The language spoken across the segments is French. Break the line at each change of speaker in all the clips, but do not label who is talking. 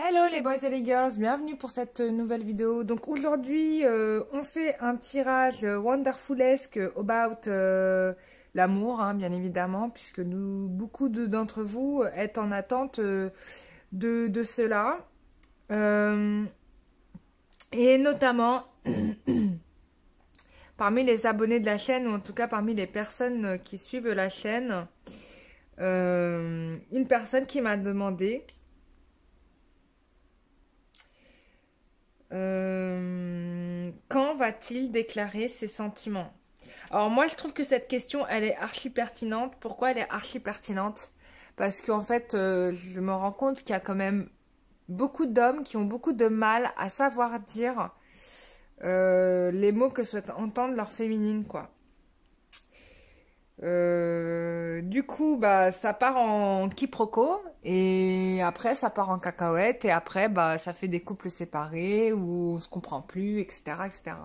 Hello les boys et les girls, bienvenue pour cette nouvelle vidéo. Donc aujourd'hui, on fait un tirage wonderfulesque about l'amour, hein, bien évidemment, puisque beaucoup d'entre vous êtes en attente de cela. Et notamment, parmi les abonnés de la chaîne, ou en tout cas parmi les personnes qui suivent la chaîne, une personne qui m'a demandé... quand va-t-il déclarer ses sentiments? Alors moi je trouve que cette question elle est archi pertinente. Pourquoi elle est archi pertinente? Parce qu'en fait je me rends compte qu'il y a quand même beaucoup d'hommes qui ont beaucoup de mal à savoir dire les mots que souhaitent entendre leur féminine, quoi. Du coup, bah, ça part en quiproquo et après ça part en cacahuète et après bah, ça fait des couples séparés où on se comprend plus, etc., etc.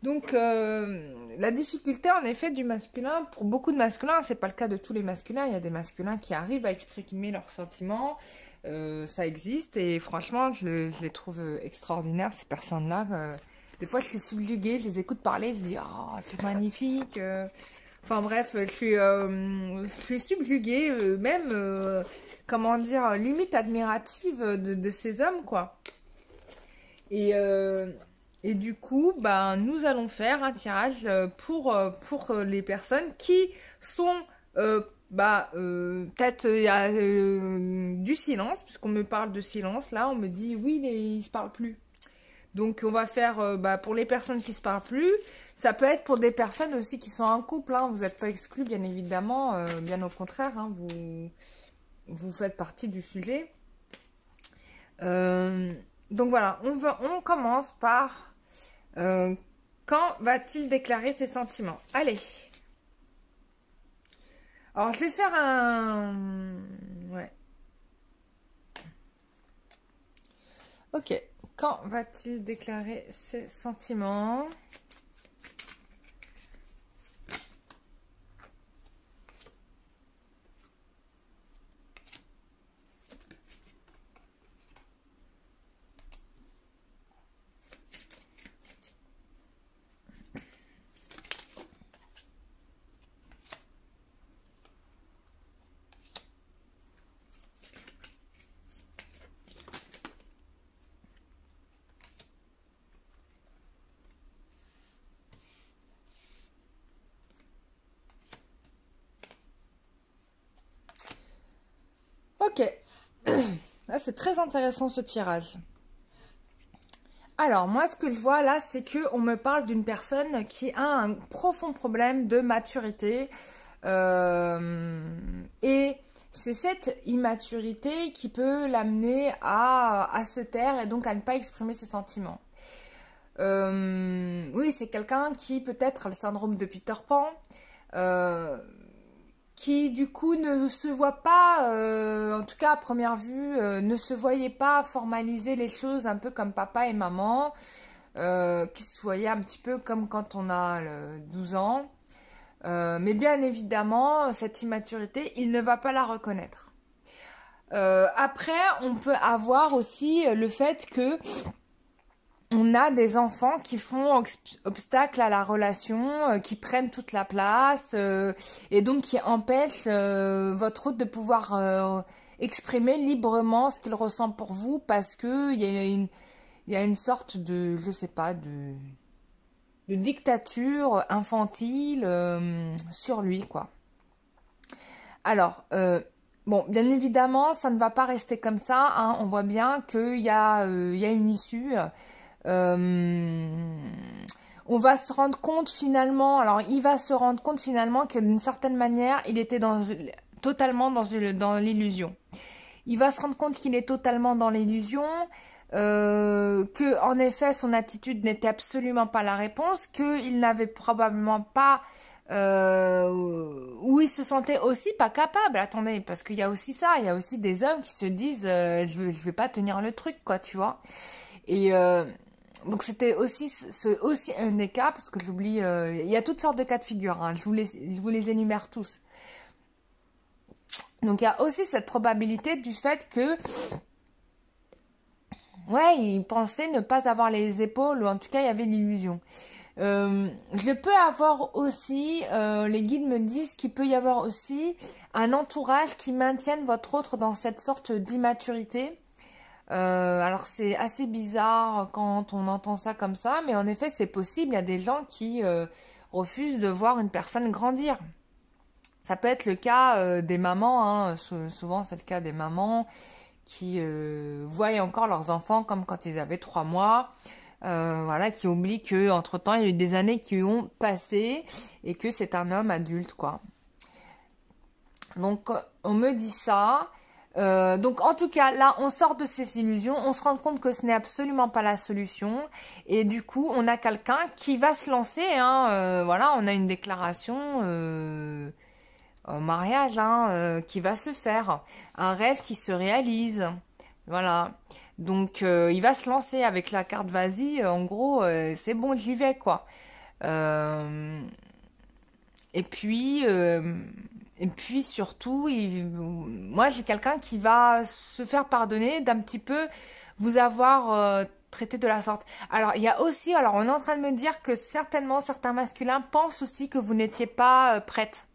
Donc la difficulté en effet du masculin, pour beaucoup de masculins, c'est pas le cas de tous les masculins, il y a des masculins qui arrivent à exprimer leurs sentiments, ça existe et franchement je les trouve extraordinaires ces personnes-là. Des fois je suis subjuguée, je les écoute parler, je dis oh c'est magnifique. Enfin bref, je suis subjuguée, même, comment dire, limite admirative de ces hommes, quoi. Et du coup, ben, nous allons faire un tirage pour les personnes qui sont, peut-être il y a du silence, puisqu'on me parle de silence, là, on me dit, oui, ils se parlent plus. Donc, on va faire, pour les personnes qui se parlent plus, ça peut être pour des personnes aussi qui sont en couple, hein. Vous n'êtes pas exclus, bien évidemment, bien au contraire, hein, vous faites partie du sujet. Donc voilà, on commence par quand va-t-il déclarer ses sentiments? Allez. Alors, je vais faire un... Ouais. Ok. Quand va-t-il déclarer ses sentiments? Ok, là c'est très intéressant ce tirage. Alors moi ce que je vois là c'est que on me parle d'une personne qui a un profond problème de maturité et c'est cette immaturité qui peut l'amener à se taire et donc à ne pas exprimer ses sentiments. Oui, c'est quelqu'un qui peut-être a le syndrome de Peter Pan, qui du coup ne se voit pas, en tout cas à première vue, ne se voyait pas formaliser les choses un peu comme papa et maman, qui se voyaient un petit peu comme quand on a 12 ans. Mais bien évidemment, cette immaturité, il ne va pas la reconnaître. Après, on peut avoir aussi le fait que on a des enfants qui font obstacle à la relation, qui prennent toute la place et donc qui empêchent votre hôte de pouvoir exprimer librement ce qu'il ressent pour vous parce que il y a une sorte de, je sais pas, de dictature infantile sur lui, quoi. Alors, bon, bien évidemment, ça ne va pas rester comme ça, hein. On voit bien qu'il y a une issue. On va se rendre compte finalement, alors il va se rendre compte finalement que d'une certaine manière, il était totalement dans l'illusion. Il va se rendre compte qu'il est totalement dans l'illusion, que en effet son attitude n'était absolument pas la réponse, qu'il n'avait probablement pas, où il se sentait aussi pas capable. Attendez, parce qu'il y a aussi ça, il y a aussi des hommes qui se disent, je vais pas tenir le truc, quoi, tu vois. Et donc c'était aussi un des cas, parce que j'oublie, il y a toutes sortes de cas de figure, hein, je vous les énumère tous. Donc il y a aussi cette probabilité du fait que Ouais, il pensait ne pas avoir les épaules, ou en tout cas, il y avait l'illusion. Je peux avoir aussi, les guides me disent qu'il peut y avoir aussi un entourage qui maintienne votre autre dans cette sorte d'immaturité. Alors c'est assez bizarre quand on entend ça comme ça, mais en effet c'est possible. Il y a des gens qui refusent de voir une personne grandir. Ça peut être le cas des mamans, hein. Souvent c'est le cas des mamans qui voient encore leurs enfants comme quand ils avaient 3 mois. Voilà, qui oublient que entre temps il y a eu des années qui ont passé et que c'est un homme adulte, quoi. Donc on me dit ça. Donc en tout cas là on sort de ces illusions, on se rend compte que ce n'est absolument pas la solution et du coup on a quelqu'un qui va se lancer, hein. Voilà, on a une déclaration au mariage, hein, qui va se faire, un rêve qui se réalise, voilà. Donc il va se lancer avec la carte vas-y, en gros c'est bon, j'y vais, quoi. Euh, et puis euh, et puis surtout, moi j'ai quelqu'un qui va se faire pardonner d'un petit peu vous avoir traité de la sorte. Alors il y a aussi, alors on est en train de me dire que certainement certains masculins pensent aussi que vous n'étiez pas prête.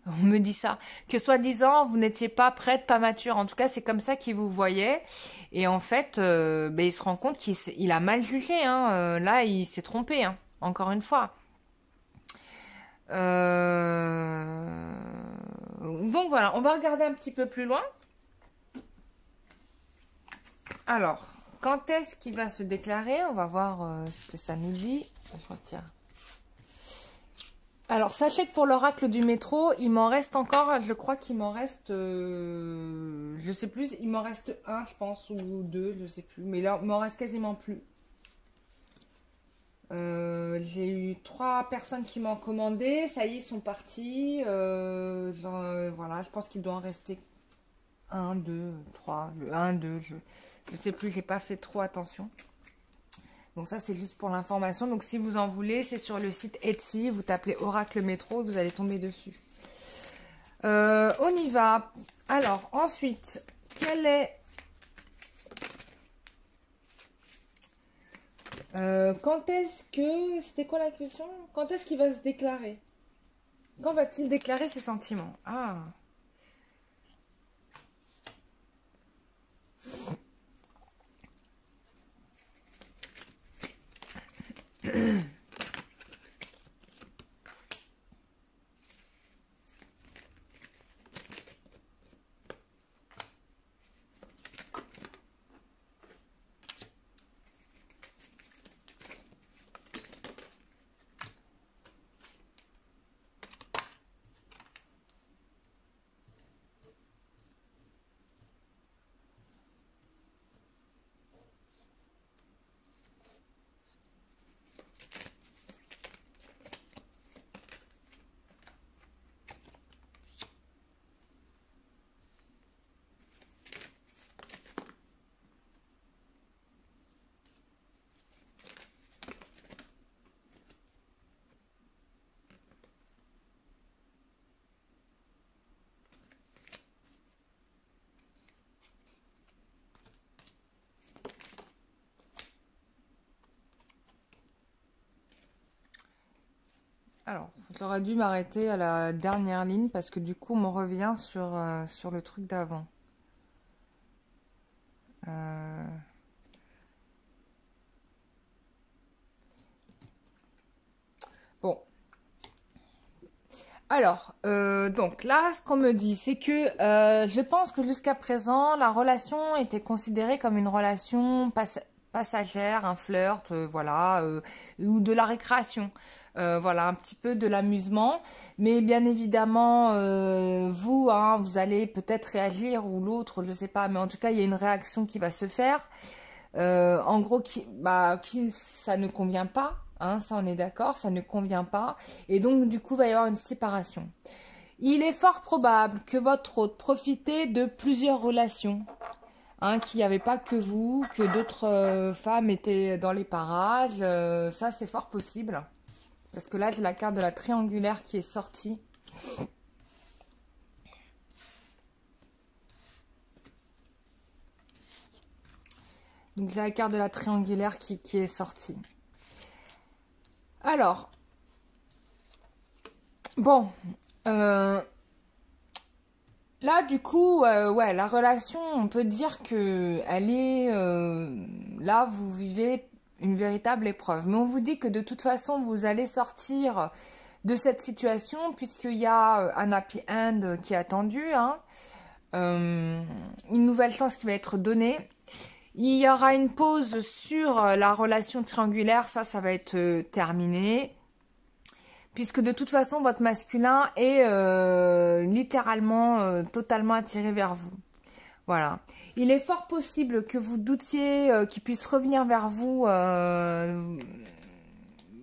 On me dit ça, que soi-disant vous n'étiez pas prête, pas mature. En tout cas, c'est comme ça qu'il vous voyait. Et en fait, ben, il se rend compte qu'il a mal jugé, hein. Là, il s'est trompé, hein. Encore une fois. Donc voilà, on va regarder un petit peu plus loin. Alors, quand est-ce qu'il va se déclarer? On va voir ce que ça nous dit. Je retire. Alors, sachez que pour l'oracle du métro, il m'en reste encore, je crois qu'il m'en reste, je sais plus, il m'en reste un, je pense, ou deux, je sais plus. Mais là, il m'en reste quasiment plus. J'ai eu 3 personnes qui m'ont commandé, ça y est, ils sont partis. Voilà, je pense qu'il doit en rester un, 2, 3, un, 2, je sais plus, j'ai pas fait trop attention. Donc ça, c'est juste pour l'information. Donc si vous en voulez, c'est sur le site Etsy, vous tapez Oracle Métro, vous allez tomber dessus. On y va. Alors, ensuite, quel est... quand est-ce que... C'était quoi la question? Quand est-ce qu'il va se déclarer? Quand va-t-il déclarer ses sentiments? Ah. Alors, j'aurais dû m'arrêter à la dernière ligne parce que du coup, on me revient sur le truc d'avant. Bon. Alors, donc là, ce qu'on me dit, c'est que je pense que jusqu'à présent, la relation était considérée comme une relation passagère, un flirt, voilà, ou de la récréation. Voilà, un petit peu de l'amusement. Mais bien évidemment, vous, hein, vous allez peut-être réagir ou l'autre, je sais pas. Mais en tout cas, il y a une réaction qui va se faire. En gros, qui ça ne convient pas. Hein, ça, on est d'accord, ça ne convient pas. Et donc, du coup, il va y avoir une séparation. Il est fort probable que votre hôte profitait de plusieurs relations. Hein, qu'il n'y avait pas que vous, que d'autres femmes étaient dans les parages. Ça, c'est fort possible. Parce que là, j'ai la carte de la triangulaire qui est sortie. Donc, c'est la carte de la triangulaire qui est sortie. Alors, bon, là, du coup, ouais, la relation, on peut dire que elle est... là, vous vivez une véritable épreuve. Mais on vous dit que de toute façon, vous allez sortir de cette situation puisqu'il y a un happy end qui est attendu, hein. Une nouvelle chance qui va être donnée. Il y aura une pause sur la relation triangulaire, ça va être terminé. Puisque de toute façon, votre masculin est littéralement totalement attiré vers vous. Voilà. Il est fort possible que vous doutiez qu'il puisse revenir vers vous,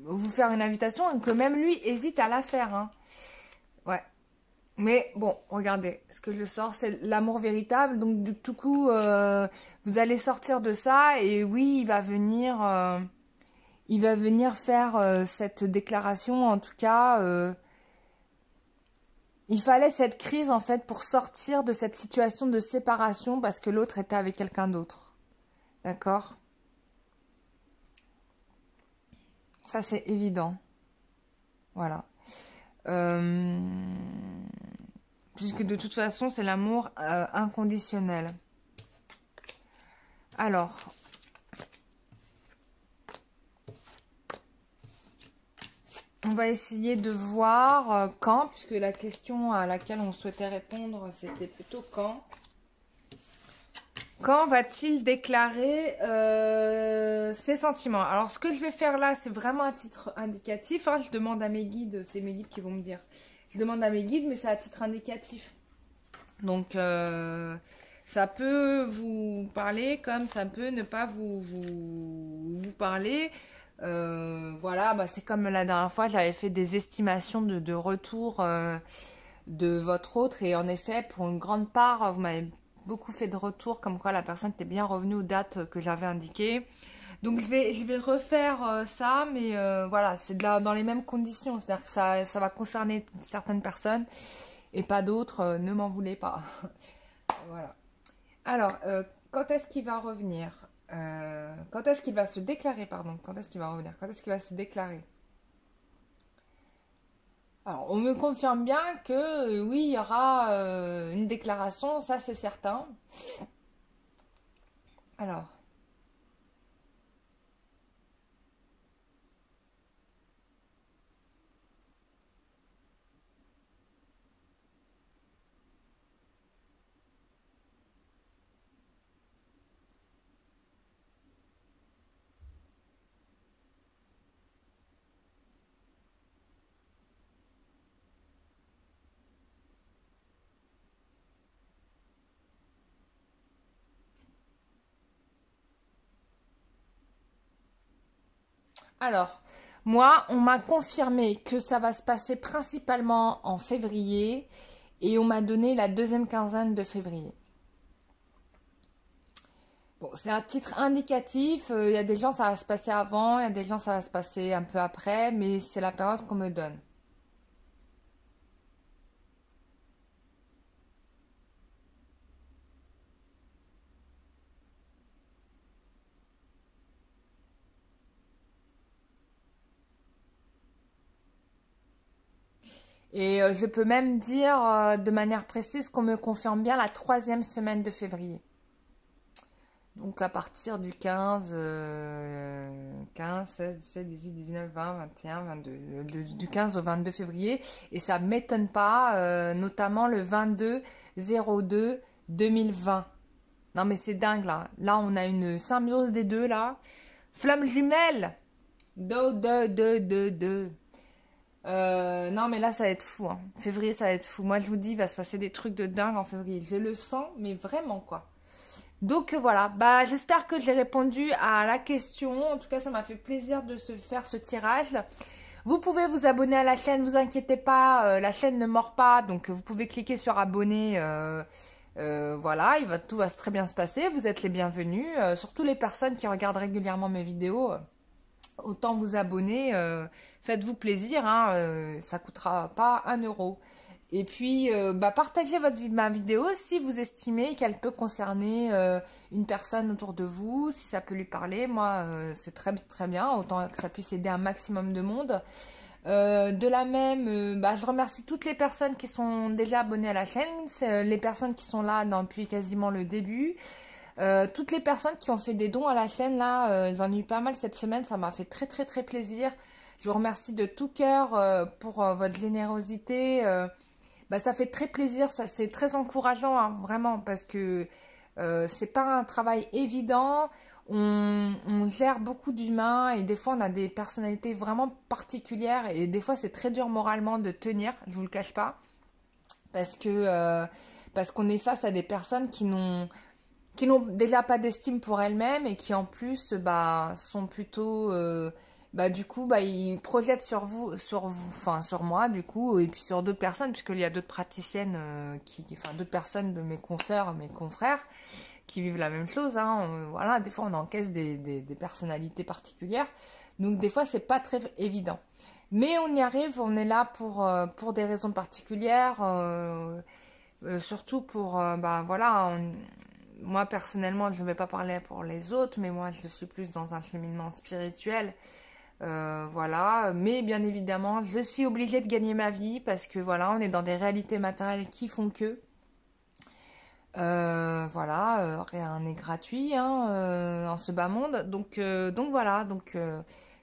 vous faire une invitation, et que même lui hésite à la faire, hein. Ouais. Mais bon, regardez, ce que je sors, c'est l'amour véritable. Donc, du tout coup, vous allez sortir de ça. Et oui, il va venir faire cette déclaration. En tout cas, il fallait cette crise, en fait, pour sortir de cette situation de séparation parce que l'autre était avec quelqu'un d'autre. D'accord? Ça, c'est évident. Voilà. Puisque de toute façon, c'est l'amour inconditionnel. Alors, on va essayer de voir quand, puisque la question à laquelle on souhaitait répondre, c'était plutôt quand. Quand va-t-il déclarer ses sentiments? Alors, ce que je vais faire là, c'est vraiment à titre indicatif, hein. Je demande à mes guides, c'est mes guides qui vont me dire. Je demande à mes guides, mais c'est à titre indicatif. Donc, ça peut vous parler comme ça peut ne pas vous parler. Voilà, bah, c'est comme la dernière fois, j'avais fait des estimations de retour de votre autre. Et en effet, pour une grande part, vous m'avez beaucoup fait de retours comme quoi la personne était bien revenue aux dates que j'avais indiquées. Donc je vais refaire ça, mais voilà, c'est dans les mêmes conditions. C'est-à-dire que ça va concerner certaines personnes et pas d'autres. Ne m'en voulez pas. Voilà. Alors, quand est-ce qu'il va revenir? Quand est-ce qu'il va se déclarer, pardon? Quand est-ce qu'il va revenir? Quand est-ce qu'il va se déclarer? Alors, on me confirme bien que oui, il y aura une déclaration, ça c'est certain. Alors, alors, moi, on m'a confirmé que ça va se passer principalement en février et on m'a donné la deuxième quinzaine de février. Bon, c'est un titre indicatif. Il y a des gens, ça va se passer avant, il y a des gens, ça va se passer un peu après, mais c'est la période qu'on me donne. Et je peux même dire de manière précise qu'on me confirme bien la troisième semaine de février. Donc à partir du 15, 15, 16, 17, 18, 19, 20, 21, 22, du 15 au 22 février. Et ça ne m'étonne pas, notamment le 22/02/2020. Non mais c'est dingue là. Là on a une symbiose des deux là. Flamme jumelle. Deux. Non mais là ça va être fou, hein. Février ça va être fou. Moi je vous dis, il va se passer des trucs de dingue en février. Je le sens, mais vraiment quoi. Donc voilà, bah j'espère que j'ai répondu à la question. En tout cas, ça m'a fait plaisir de se faire ce tirage. Vous pouvez vous abonner à la chaîne, vous inquiétez pas, la chaîne ne mord pas, donc vous pouvez cliquer sur abonner. Voilà, tout va très bien se passer. Vous êtes les bienvenus. Surtout les personnes qui regardent régulièrement mes vidéos, autant vous abonner. Faites-vous plaisir, hein, ça coûtera pas 1 euro. Et puis, partagez ma vidéo si vous estimez qu'elle peut concerner une personne autour de vous, si ça peut lui parler. Moi, c'est très très bien, autant que ça puisse aider un maximum de monde. De la même, je remercie toutes les personnes qui sont déjà abonnées à la chaîne, les personnes qui sont là depuis quasiment le début. Toutes les personnes qui ont fait des dons à la chaîne, là, j'en ai eu pas mal cette semaine, ça m'a fait très très très plaisir. Je vous remercie de tout cœur pour votre générosité. Ça fait très plaisir, ça c'est très encourageant, hein, vraiment, parce que c'est pas un travail évident. On gère beaucoup d'humains et des fois on a des personnalités vraiment particulières et des fois c'est très dur moralement de tenir, je vous le cache pas, parce qu'on est face à des personnes qui n'ont déjà pas d'estime pour elles-mêmes et qui en plus sont plutôt ils projettent sur moi du coup et puis sur d'autres personnes puisqu'il y a d'autres praticiennes d'autres personnes de mes consoeurs, mes confrères qui vivent la même chose, hein. Voilà, des fois on encaisse des personnalités particulières, donc des fois c'est pas très évident. Mais on y arrive, on est là pour des raisons particulières, surtout pour, moi personnellement je ne vais pas parler pour les autres, mais moi je suis plus dans un cheminement spirituel, voilà. Mais bien évidemment je suis obligée de gagner ma vie parce que voilà, on est dans des réalités matérielles qui font que... rien n'est gratuit hein, en ce bas monde. Donc voilà.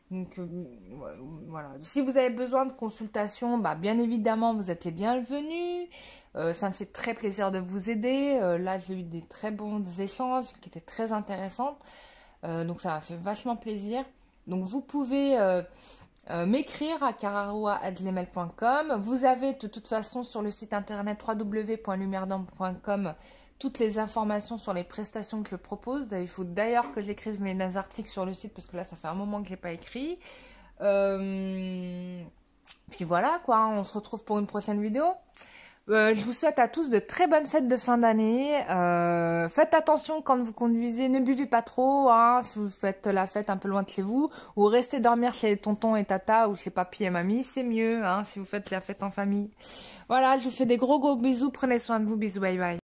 Voilà. Si vous avez besoin de consultation, bien évidemment, vous êtes les bienvenus. Ça me fait très plaisir de vous aider. Là, j'ai eu des très bons échanges qui étaient très intéressants. Donc ça m'a fait vachement plaisir. Donc vous pouvez m'écrire à kararoua@gmail.com. Vous avez de toute façon sur le site internet www.lumièredambre.com toutes les informations sur les prestations que je propose. Il faut d'ailleurs que j'écrive mes articles sur le site parce que là ça fait un moment que je n'ai pas écrit. Puis voilà quoi, on se retrouve pour une prochaine vidéo. Je vous souhaite à tous de très bonnes fêtes de fin d'année. Faites attention quand vous conduisez, ne buvez pas trop, hein, si vous faites la fête un peu loin de chez vous, ou restez dormir chez tonton et tata ou chez papy et mamie, c'est mieux, hein, si vous faites la fête en famille. Voilà, je vous fais des gros bisous, prenez soin de vous, bisous, bye bye.